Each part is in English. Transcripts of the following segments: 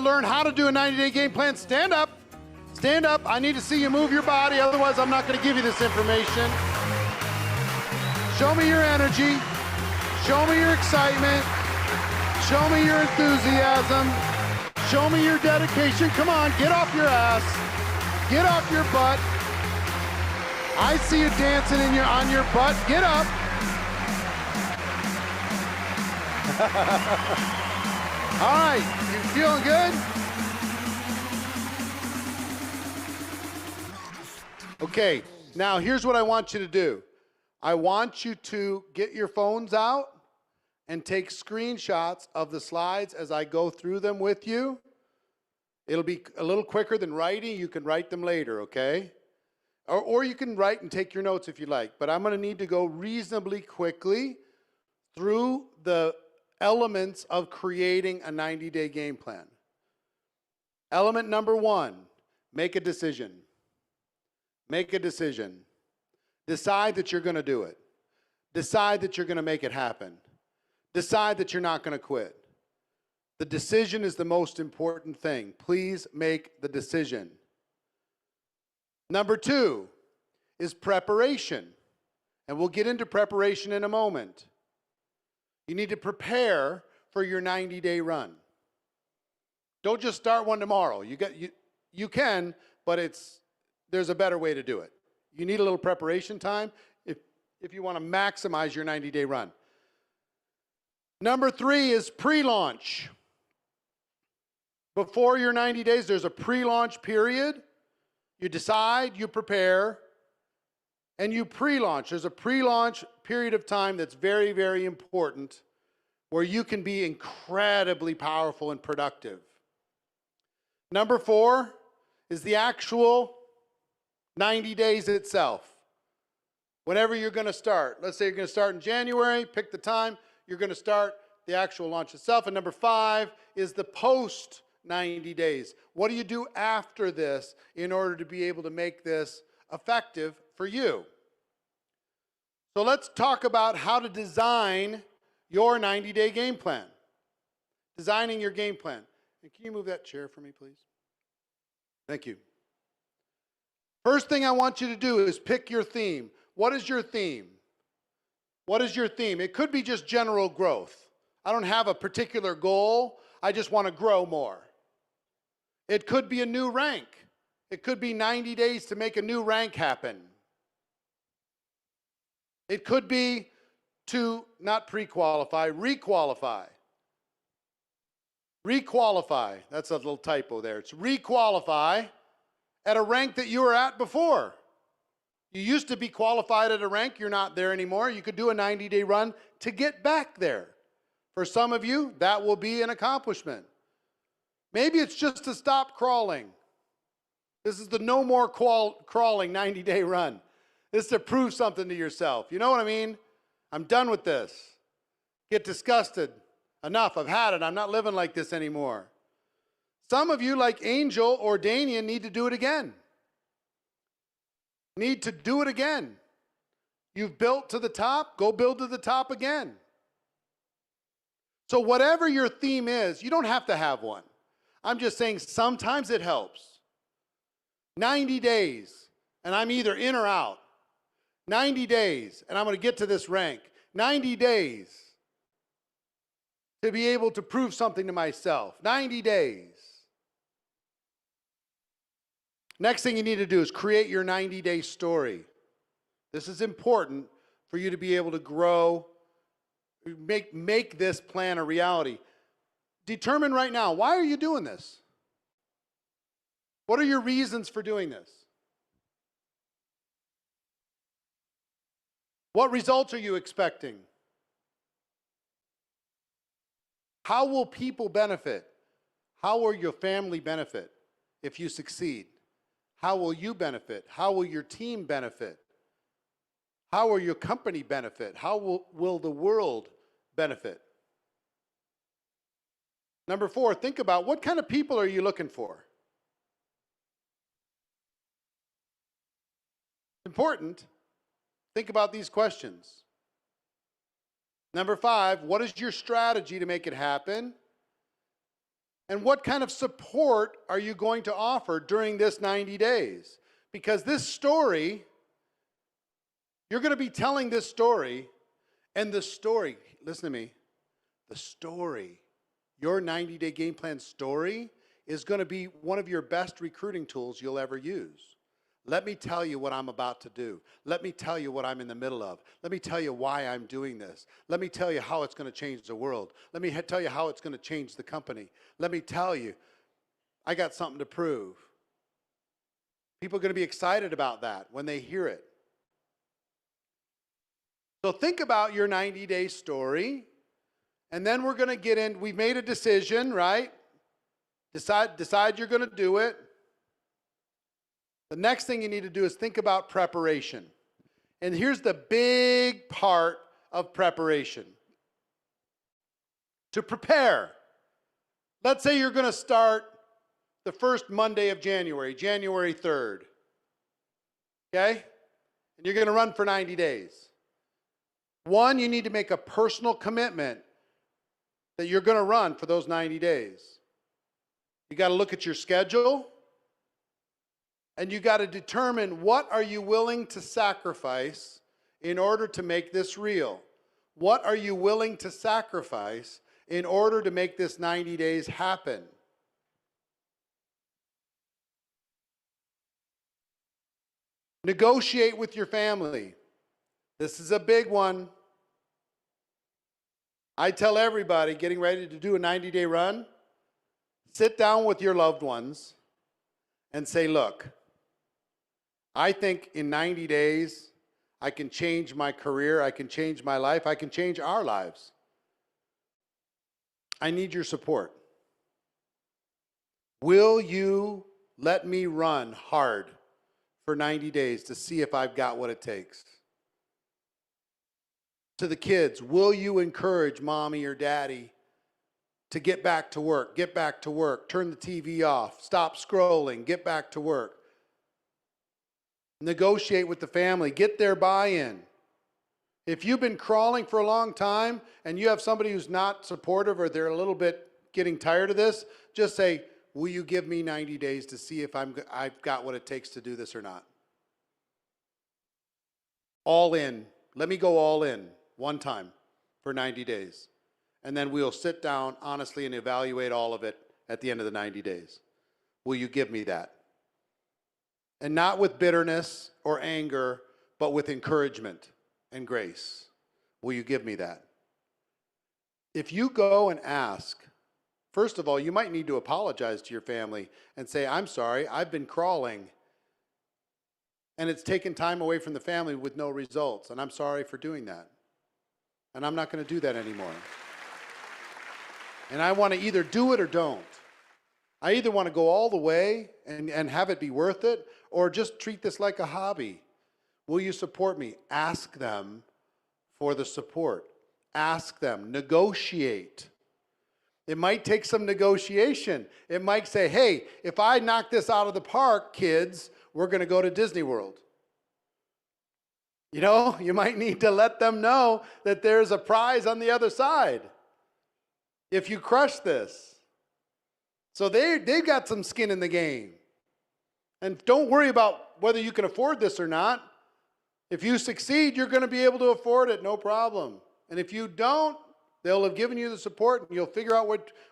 learn how to do a 90-day game plan, stand up. Stand up. I need to see you move your body. Otherwise, I'm not going to give you this information. Show me your energy. Show me your excitement. Show me your enthusiasm. Show me your dedication. Come on, get off your ass. Get off your butt. I see you dancing on your butt. Get up. All right, you feeling good? Okay, now here's what I want you to do. I want you to get your phones out and take screenshots of the slides as I go through them with you. It'll be a little quicker than writing. You can write them later, okay? Or you can write and take your notes if you like. But I'm going to need to go reasonably quickly through the elements of creating a 90-day game plan. Element number 1, make a decision. Make a decision. Decide that you're going to do it. Decide that you're going to make it happen. Decide that you're not going to quit. The decision is the most important thing. Please make the decision. Number 2 is preparation. And we'll get into preparation in a moment. You need to prepare for your 90-day run. Don't just start one tomorrow. You can, but there's a better way to do it. You need a little preparation time if you want to maximize your 90-day run. Number 3 is pre-launch. Before your 90 days, there's a pre-launch period. You decide, you prepare, and you pre-launch. There's a pre-launch period of time that's very, very important where you can be incredibly powerful and productive. Number 4 is the actual 90 days itself. Whenever you're going to start. Let's say you're going to start in January, pick the time, you're going to start the actual launch itself. And number 5 is the post 90 days. What do you do after this in order to be able to make this effective for you? So let's talk about how to design your 90-day game plan. Designing your game plan. And can you move that chair for me, please? Thank you. First thing I want you to do is pick your theme. What is your theme? What is your theme? It could be just general growth. I don't have a particular goal. I just want to grow more. It could be a new rank. It could be 90 days to make a new rank happen. It could be to not pre-qualify, re-qualify. Re-qualify. That's a little typo there. It's re-qualify at a rank that you were at before. You used to be qualified at a rank. You're not there anymore. You could do a 90-day run to get back there. For some of you, that will be an accomplishment. Maybe it's just to stop crawling. This is the no more crawling 90-day run. This is to prove something to yourself. You know what I mean? I'm done with this. Get disgusted. Enough. I've had it. I'm not living like this anymore. Some of you, like Angel or Danian, need to do it again. Need to do it again. You've built to the top, go build to the top again. So whatever your theme is, you don't have to have one. I'm just saying sometimes it helps. 90 days, and I'm either in or out. 90 days, and I'm going to get to this rank. 90 days to be able to prove something to myself. 90 days. Next thing you need to do is create your 90-day story. This is important for you to be able to grow, make this plan a reality. Determine right now, why are you doing this? What are your reasons for doing this? What results are you expecting? How will people benefit? How will your family benefit if you succeed? How will you benefit? How will your team benefit? How will your company benefit? How will the world benefit? Number 4, think about what kind of people are you looking for? Important. Think about these questions. Number 5, what is your strategy to make it happen? And what kind of support are you going to offer during this 90 days? Because this story, you're going to be telling this story, and the story, listen to me, the story, your 90-day game plan story is going to be one of your best recruiting tools you'll ever use. Let me tell you what I'm about to do. Let me tell you what I'm in the middle of. Let me tell you why I'm doing this. Let me tell you how it's going to change the world. Let me tell you how it's going to change the company. Let me tell you, I got something to prove. People are going to be excited about that when they hear it. So think about your 90-day story, and then we're going to get in. We've made a decision, right? Decide you're going to do it. The next thing you need to do is think about preparation. And here's the big part of preparation. To prepare. Let's say you're going to start the first Monday of January, January 3rd. Okay? And you're going to run for 90 days. One, you need to make a personal commitment that you're going to run for those 90 days. You got to look at your schedule. And you got to determine what are you willing to sacrifice in order to make this real. What are you willing to sacrifice in order to make this 90 days happen? Negotiate with your family. This is a big one. I tell everybody getting ready to do a 90-day run, sit down with your loved ones and say, look, I think in 90 days, I can change my career, I can change my life, I can change our lives. I need your support. Will you let me run hard for 90 days to see if I've got what it takes? To the kids, will you encourage mommy or daddy to get back to work, turn the TV off, stop scrolling, get back to work? Negotiate with the family, get their buy-in. If you've been crawling for a long time and you have somebody who's not supportive or they're a little bit getting tired of this, just say, will you give me 90 days to see if I've got what it takes to do this or not? All in. Let me go all in one time for 90 days. And then we'll sit down honestly and evaluate all of it at the end of the 90 days. Will you give me that? And not with bitterness or anger, but with encouragement and grace. Will you give me that? If you go and ask, first of all, you might need to apologize to your family and say, I'm sorry, I've been crawling and it's taken time away from the family with no results, and I'm sorry for doing that. And I'm not going to do that anymore. And I want to either do it or don't. I either want to go all the way and have it be worth it, or just treat this like a hobby. Will you support me? Ask them for the support. Ask them. Negotiate. It might take some negotiation. It might say, hey, if I knock this out of the park, kids, we're going to go to Disney World. You know, you might need to let them know that there's a prize on the other side if you crush this. So they've got some skin in the game. And don't worry about whether you can afford this or not. If you succeed, you're going to be able to afford it, no problem. And if you don't, they'll have given you the support and you'll figure out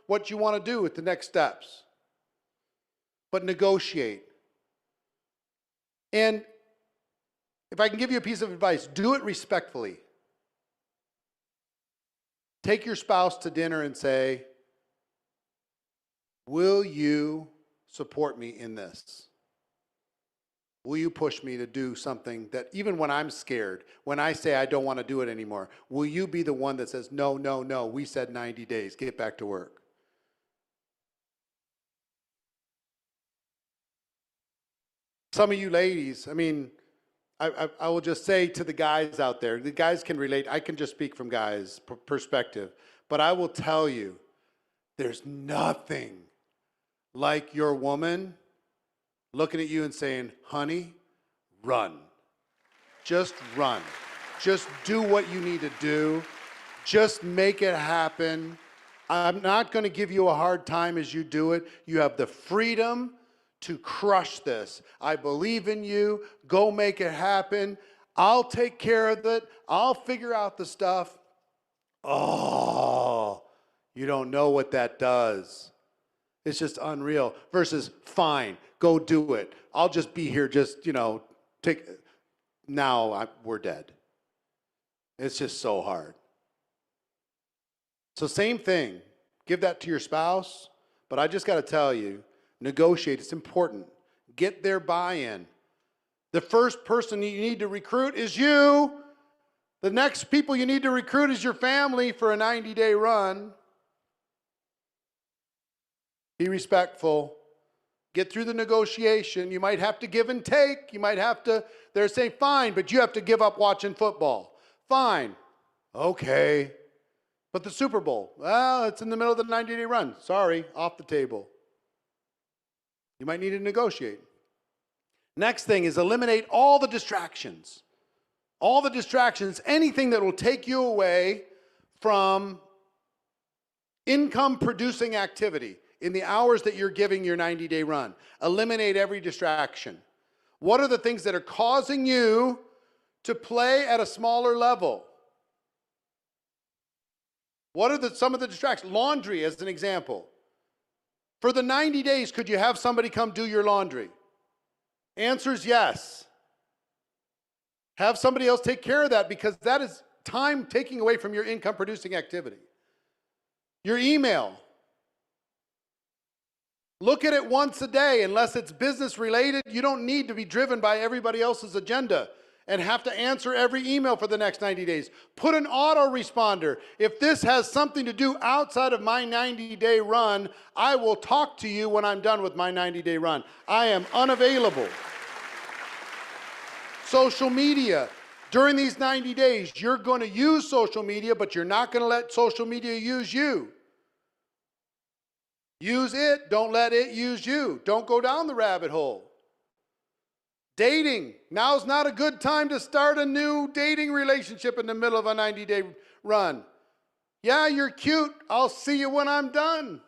what you want to do with the next steps. But negotiate. And if I can give you a piece of advice, do it respectfully. Take your spouse to dinner and say, will you support me in this? Will you push me to do something that even when I'm scared, when I say I don't want to do it anymore, will you be the one that says, no, no, no, we said 90 days, get back to work? Some of you ladies, I mean, I will just say to the guys out there, the guys can relate. I can just speak from guys' perspective. But I will tell you, there's nothing like your woman looking at you and saying, honey, run. Just run. Just do what you need to do. Just make it happen. I'm not going to give you a hard time as you do it. You have the freedom to crush this. I believe in you. Go make it happen. I'll take care of it. I'll figure out the stuff. Oh, you don't know what that does. It's just unreal. Versus, fine, go do it. I'll just be here, just, we're dead. It's just so hard. So same thing. Give that to your spouse. But I just got to tell you, negotiate. It's important. Get their buy-in. The first person you need to recruit is you. The next people you need to recruit is your family for a 90-day run. Be respectful. Get through the negotiation. You might have to give and take. You might have to, they're saying, fine, but you have to give up watching football. Fine. Okay. But the Super Bowl, well, it's in the middle of the 90-day run. Sorry, off the table. You might need to negotiate. Next thing is eliminate all the distractions. All the distractions, anything that will take you away from income-producing activity in the hours that you're giving your 90-day run. Eliminate every distraction. What are the things that are causing you to play at a smaller level? What are some of the distractions? Laundry, as an example. For the 90 days, could you have somebody come do your laundry? Answer is yes. Have somebody else take care of that, because that is time taking away from your income-producing activity. Your email. Look at it once a day. Unless it's business-related, you don't need to be driven by everybody else's agenda and have to answer every email for the next 90 days. Put an autoresponder. If this has something to do outside of my 90-day run, I will talk to you when I'm done with my 90-day run. I am unavailable. Social media. During these 90 days, you're going to use social media, but you're not going to let social media use you. Use it. Don't let it use you. Don't go down the rabbit hole. Dating. Now's not a good time to start a new dating relationship in the middle of a 90-day run. Yeah, you're cute. I'll see you when I'm done.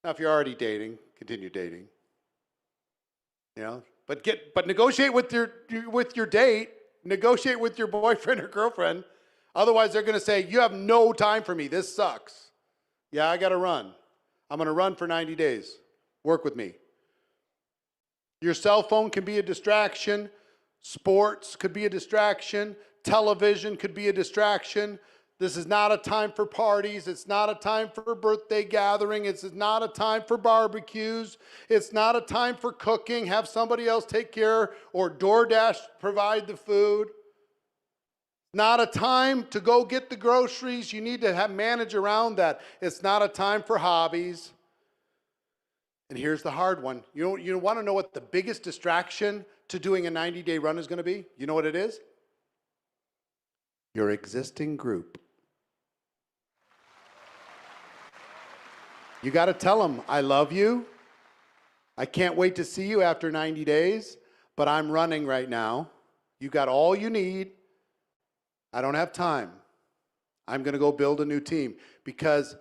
Now, if you're already dating, continue dating. But negotiate with your date. Negotiate with your boyfriend or girlfriend. Otherwise, they're going to say, you have no time for me. This sucks. Yeah, I got to run. I'm going to run for 90 days. Work with me. Your cell phone can be a distraction. Sports could be a distraction. Television could be a distraction. This is not a time for parties. It's not a time for a birthday gathering. It's not a time for barbecues. It's not a time for cooking. Have somebody else take care, or DoorDash provide the food. Not a time to go get the groceries. You need to manage around that. It's not a time for hobbies. And here's the hard one. You want to know what the biggest distraction to doing a 90-day run is going to be? You know what it is? Your existing group. You got to tell them, I love you. I can't wait to see you after 90 days, but I'm running right now. You got all you need. I don't have time. I'm going to go build a new team. Because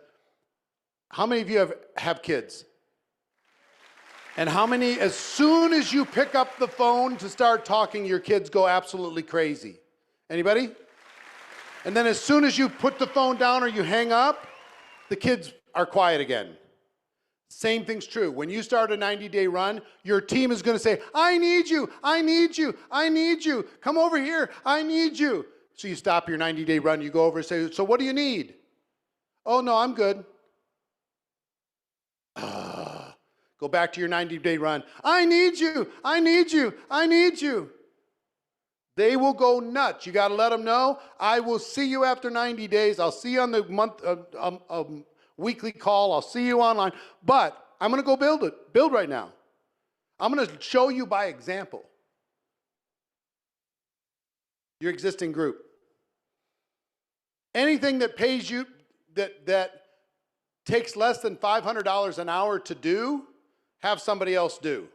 how many of you have kids? And how many, as soon as you pick up the phone to start talking, your kids go absolutely crazy? Anybody? And then as soon as you put the phone down or you hang up, the kids are quiet again. Same thing's true. When you start a 90-day run, your team is going to say, I need you, I need you, I need you. Come over here, I need you. So you stop your 90-day run, you go over and say, so what do you need? Oh, no, I'm good. Go back to your 90-day run. I need you, I need you, I need you. They will go nuts. You got to let them know, I will see you after 90 days. I'll see you on the weekly call. I'll see you online. But I'm going to go build right now. I'm going to show you by example. Your existing group. Anything that pays you, that takes less than $500 an hour to do, have somebody else do.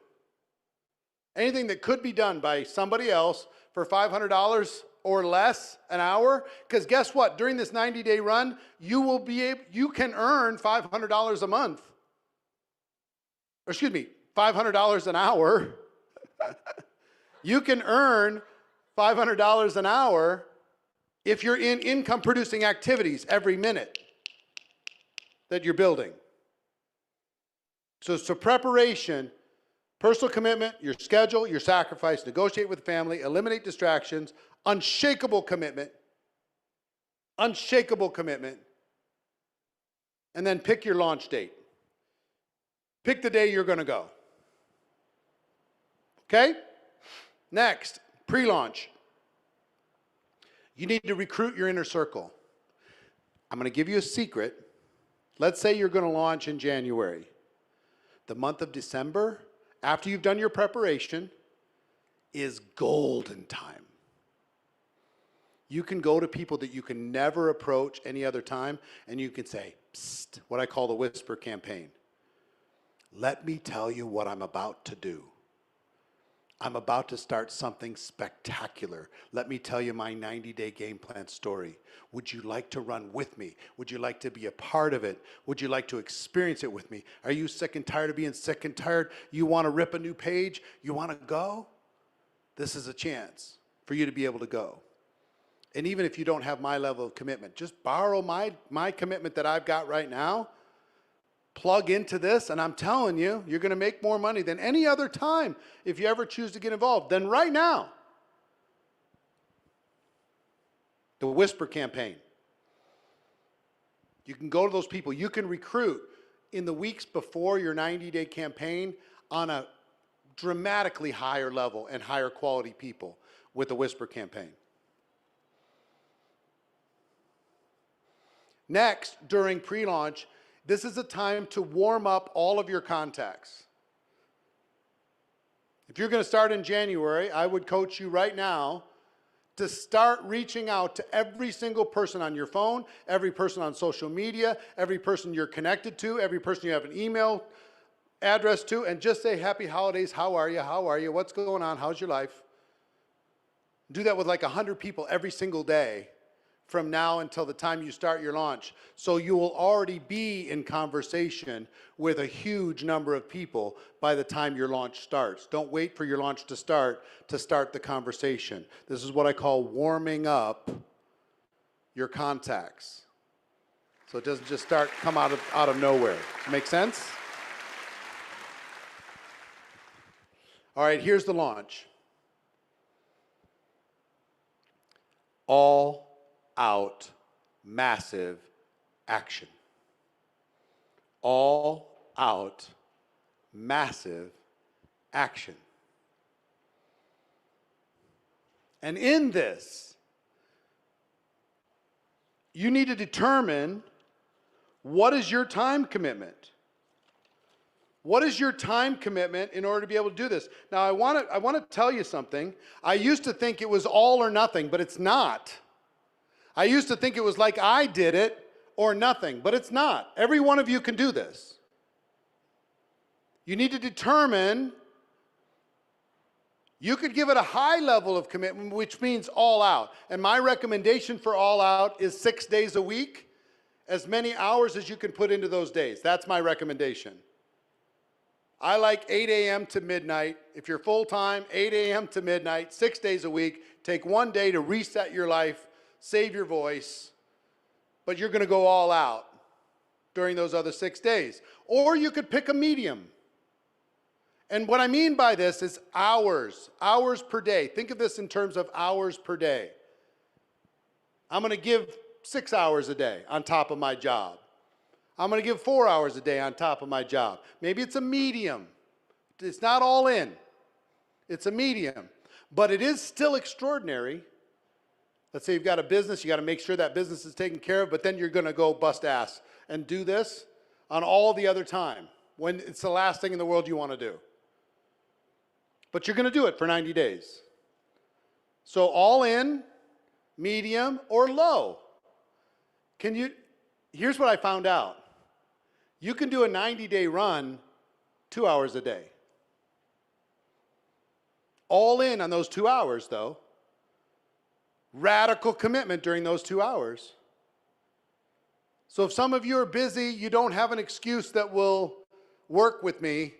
Anything that could be done by somebody else for $500 or less an hour, because guess what? During this 90-day run, you can earn $500 a month. Or excuse me, $500 an hour. You can earn $500 an hour if you're in income producing activities every minute that you're building. So preparation, personal commitment, your schedule, your sacrifice, negotiate with family, eliminate distractions, unshakable commitment, and then pick your launch date. Pick the day you're going to go. Okay? Next, pre-launch. You need to recruit your inner circle. I'm going to give you a secret. Let's say you're going to launch in January. The month of December, after you've done your preparation, is golden time. You can go to people that you can never approach any other time, and you can say, psst, what I call the whisper campaign. Let me tell you what I'm about to do. I'm about to start something spectacular. Let me tell you my 90-day game plan story. Would you like to run with me? Would you like to be a part of it? Would you like to experience it with me? Are you sick and tired of being sick and tired? You want to rip a new page? You want to go? This is a chance for you to be able to go. And even if you don't have my level of commitment, just borrow my commitment that I've got right now, plug into this, and I'm telling you, you're going to make more money than any other time if you ever choose to get involved than right now. The whisper campaign. You can go to those people. You can recruit in the weeks before your 90-day campaign on a dramatically higher level and higher quality people with the whisper campaign. Next, during pre-launch, this is a time to warm up all of your contacts. If you're going to start in January, I would coach you right now to start reaching out to every single person on your phone, every person on social media, every person you're connected to, every person you have an email address to, and just say, happy holidays, how are you, what's going on, how's your life? Do that with like 100 people every single day from now until the time you start your launch. So you will already be in conversation with a huge number of people by the time your launch starts. Don't wait for your launch to start the conversation. This is what I call warming up your contacts. So it doesn't just come out of nowhere. Make sense? All right, here's the launch. All out massive action. All out massive action. And in this, you need to determine what is your time commitment. What is your time commitment in order to be able to do this? Now, I want to tell you something. I used to think it was all or nothing, but it's not. I used to think it was like I did it or nothing, but it's not. Every one of you can do this. You need to determine, you could give it a high level of commitment, which means all out. And my recommendation for all out is 6 days a week, as many hours as you can put into those days. That's my recommendation. I like 8 a.m. to midnight. If you're full-time, 8 a.m. to midnight, 6 days a week. Take one day to reset your life, save your voice, but you're going to go all out during those other 6 days. Or you could pick a medium. And what I mean by this is hours per day. Think of this in terms of hours per day. I'm going to give 6 hours a day on top of my job. I'm going to give 4 hours a day on top of my job. Maybe it's a medium. It's not all in. It's a medium. But it is still extraordinary. Let's say you've got a business, you got to make sure that business is taken care of, but then you're going to go bust ass and do this on all the other time when it's the last thing in the world you want to do. But you're going to do it for 90 days. So all in, medium, or low. Here's what I found out. You can do a 90-day run 2 hours a day. All in on those 2 hours, though. Radical commitment during those 2 hours. So if some of you are busy, you don't have an excuse that will work with me.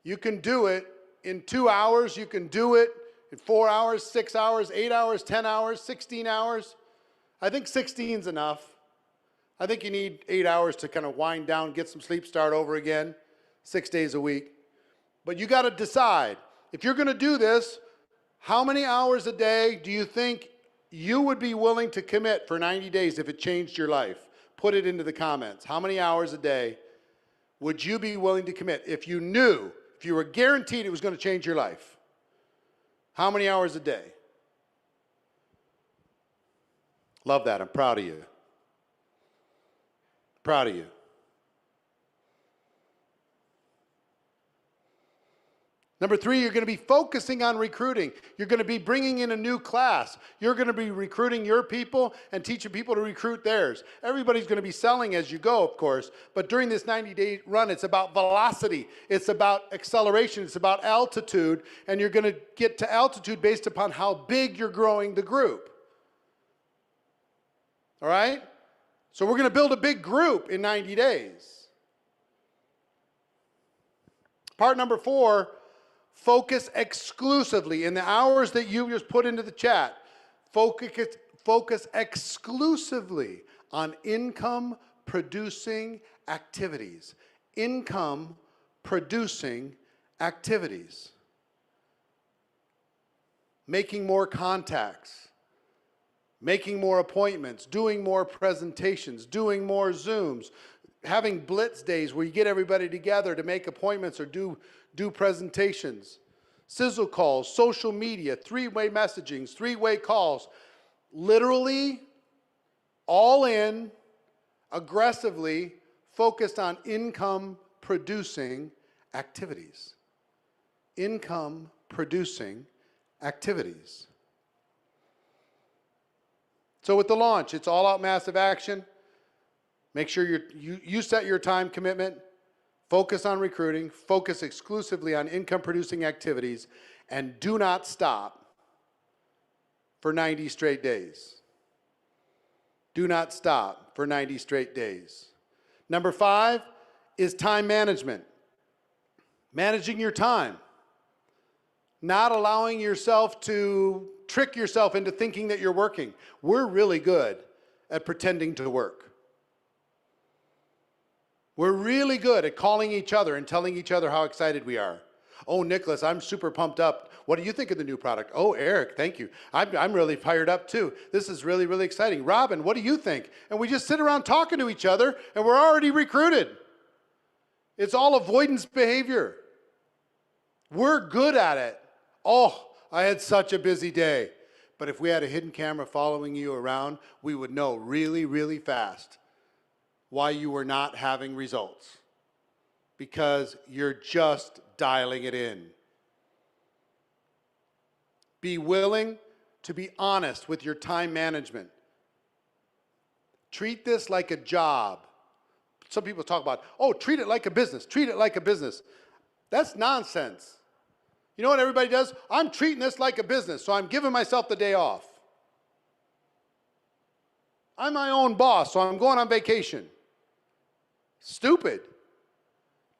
You can do it in 2 hours. You can do it in 4 hours, 6 hours, 8 hours, 10 hours, 16 hours. I think 16 is enough. I think you need 8 hours to kind of wind down, get some sleep, start over again, 6 days a week. But you got to decide, if you're going to do this, how many hours a day do you think you would be willing to commit for 90 days if it changed your life? Put it into the comments. How many hours a day would you be willing to commit if you knew, if you were guaranteed it was going to change your life? How many hours a day? Love that. I'm proud of you. Proud of you. Number 3, you're going to be focusing on recruiting. You're going to be bringing in a new class. You're going to be recruiting your people and teaching people to recruit theirs. Everybody's going to be selling as you go, of course, but during this 90-day run, it's about velocity. It's about acceleration. It's about altitude, and you're going to get to altitude based upon how big you're growing the group. All right? So we're going to build a big group in 90 days. Part number 4, focus exclusively. In the hours that you just put into the chat, focus exclusively on income-producing activities. Income-producing activities. Making more contacts. Making more appointments, doing more presentations, doing more Zooms, having blitz days where you get everybody together to make appointments or do presentations, sizzle calls, social media, 3-way messaging, 3-way calls, literally all in, aggressively focused on income-producing activities. Income-producing activities. So with the launch, it's all out massive action. Make sure you set your time commitment, focus on recruiting, focus exclusively on income producing activities, and do not stop for 90 straight days. Do not stop for 90 straight days. Number 5 is time management. Managing your time. Not allowing yourself to trick yourself into thinking that you're working. We're really good at pretending to work. We're really good at calling each other and telling each other how excited we are. Oh, Nicholas, I'm super pumped up. What do you think of the new product? Oh, Eric, thank you. I'm really fired up too. This is really, really exciting. Robin, what do you think? And we just sit around talking to each other and we're already recruited. It's all avoidance behavior. We're good at it. Oh, I had such a busy day. But if we had a hidden camera following you around, we would know really, really fast why you were not having results. Because you're just dialing it in. Be willing to be honest with your time management. Treat this like a job. Some people talk about, oh, treat it like a business. Treat it like a business. That's nonsense. You know what everybody does? I'm treating this like a business, so I'm giving myself the day off. I'm my own boss, so I'm going on vacation. Stupid.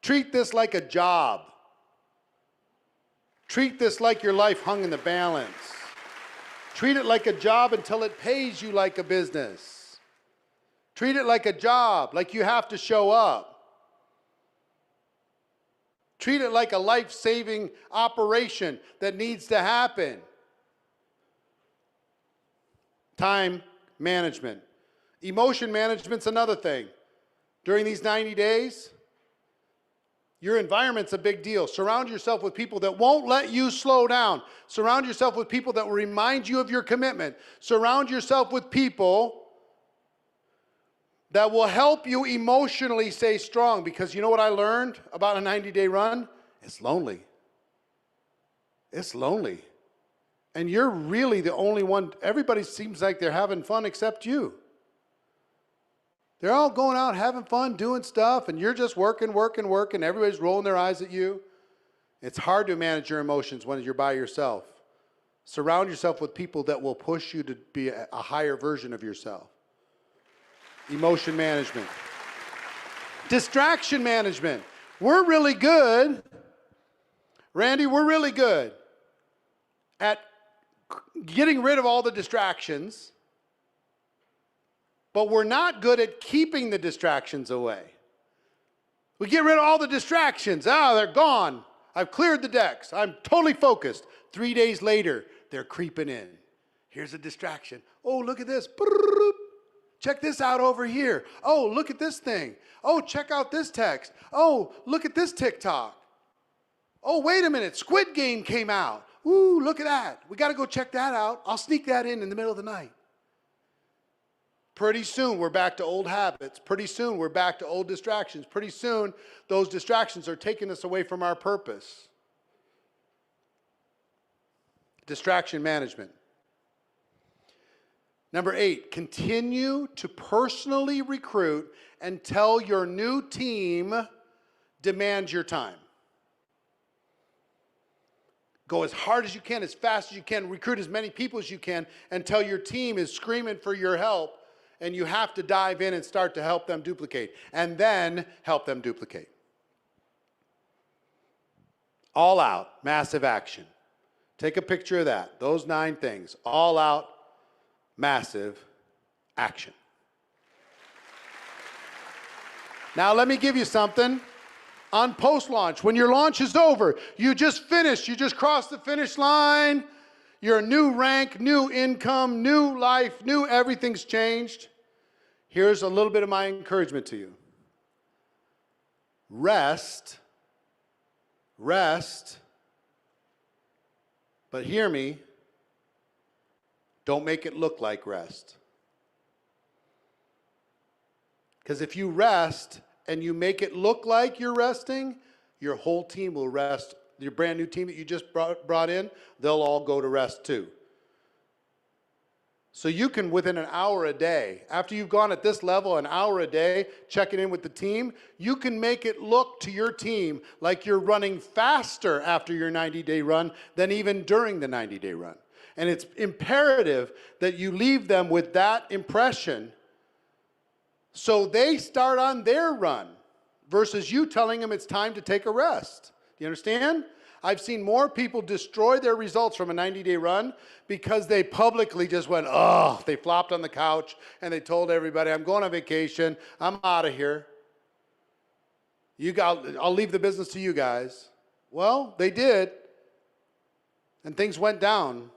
Treat this like a job. Treat this like your life hung in the balance. Treat it like a job until it pays you like a business. Treat it like a job, like you have to show up. Treat it like a life-saving operation that needs to happen. Time management. Emotion management's another thing. During these 90 days, your environment's a big deal. Surround yourself with people that won't let you slow down. Surround yourself with people that will remind you of your commitment. Surround yourself with people that will help you emotionally stay strong. Because you know what I learned about a 90-day run? It's lonely. It's lonely. And you're really the only one. Everybody seems like they're having fun except you. They're all going out having fun, doing stuff, and you're just working. Everybody's rolling their eyes at you. It's hard to manage your emotions when you're by yourself. Surround yourself with people that will push you to be a higher version of yourself. Emotion management. Distraction management. We're really good, Randy, we're really good at getting rid of all the distractions, but we're not good at keeping the distractions away. We get rid of all the distractions. They're gone. I've cleared the decks. I'm totally focused. 3 days later, they're creeping in. Here's a distraction. Oh, look at this. Check this out over here. Oh, look at this thing. Oh, check out this text. Oh, look at this TikTok. Oh, wait a minute. Squid Game came out. Ooh, look at that. We got to go check that out. I'll sneak that in the middle of the night. Pretty soon, we're back to old habits. Pretty soon, we're back to old distractions. Pretty soon, those distractions are taking us away from our purpose. Distraction management. Number 8, continue to personally recruit until your new team demands your time. Go as hard as you can, as fast as you can, recruit as many people as you can until your team is screaming for your help, and you have to dive in and start to help them duplicate, and then help them duplicate. All out, massive action. Take a picture of that. Those 9 things. All out, massive action. Now let me give you something. On post-launch, when your launch is over, you just finished, you just crossed the finish line, your new rank, new income, new life, new everything's changed. Here's a little bit of my encouragement to you. Rest, but hear me, don't make it look like rest. Because if you rest and you make it look like you're resting, your whole team will rest. Your brand new team that you just brought in, they'll all go to rest too. So you can, within an hour a day, after you've gone at this level, an hour a day, checking in with the team, you can make it look to your team like you're running faster after your 90-day run than even during the 90-day run. And it's imperative that you leave them with that impression so they start on their run versus you telling them it's time to take a rest. Do you understand? I've seen more people destroy their results from a 90-day run because they publicly just went, they flopped on the couch and they told everybody, I'm going on vacation, I'm out of here. I'll leave the business to you guys. Well, they did, and things went down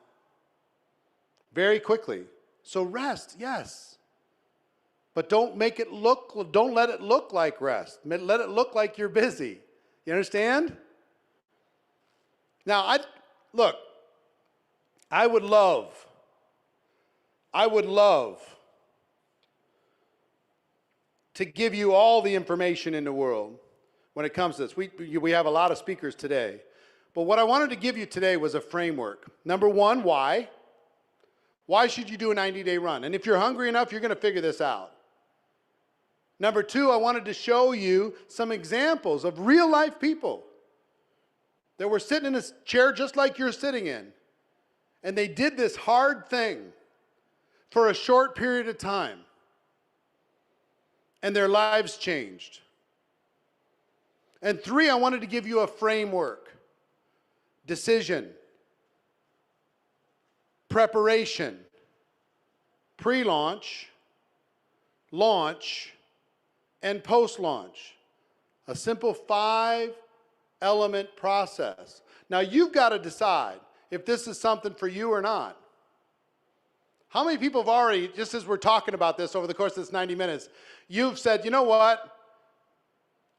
very quickly. So rest, yes. But don't let it look like rest. Let it look like you're busy. You understand? Now, I would love to give you all the information in the world when it comes to this. We have a lot of speakers today. But what I wanted to give you today was a framework. Number 1, why? Why should you do a 90-day run? And if you're hungry enough, you're going to figure this out. Number 2, I wanted to show you some examples of real-life people that were sitting in a chair just like you're sitting in. And they did this hard thing for a short period of time. And their lives changed. And 3, I wanted to give you a framework. Decision. Preparation. Pre-launch. Launch. And post-launch. A simple 5-element process. Now you've got to decide if this is something for you or not. How many people have already, just as we're talking about this over the course of this 90 minutes, you've said, you know what?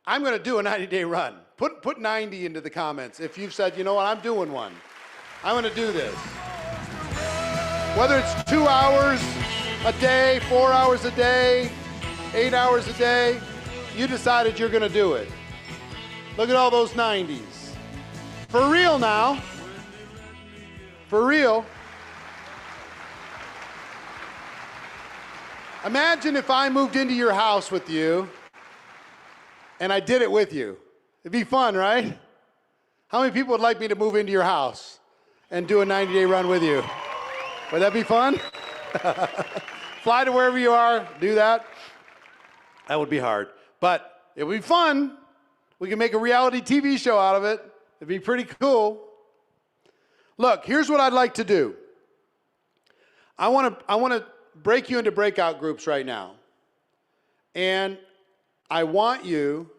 I'm going to do a 90-day run. Put 90 into the comments if you've said, you know what, I'm doing one. I'm going to do this. Whether it's 2 hours a day, 4 hours a day, 8 hours a day, you decided you're going to do it. Look at all those 90s. For real now. For real. Imagine if I moved into your house with you and I did it with you. It'd be fun, right? How many people would like me to move into your house and do a 90-day run with you. Would that be fun? Fly to wherever you are, do that. That would be hard, but it would be fun. We can make a reality TV show out of it. It'd be pretty cool. Look, here's what I'd like to do. I want to break you into breakout groups right now. And I want you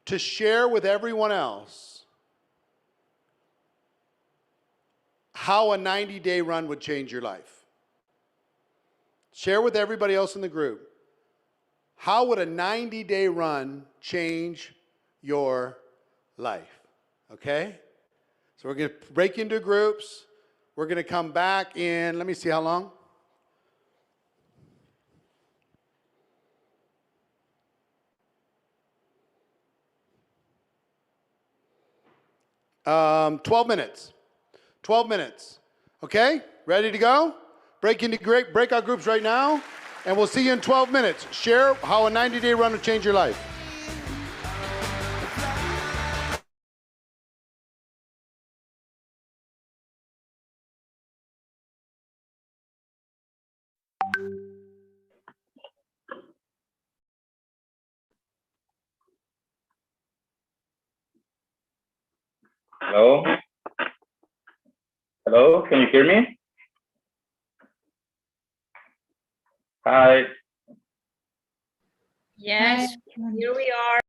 to share with everyone else how a 90-day run would change your life. Share with everybody else in the group. How would a 90-day run change your life? Okay? So we're going to break into groups. We're going to come back in, let me see how long. Um, 12 minutes. 12 minutes. Okay? Ready to go? Break into breakout groups right now, and we'll see you in 12 minutes. Share how a 90-day run will change your life. Hello? Hello, can you hear me? Hi. Yes, here we are.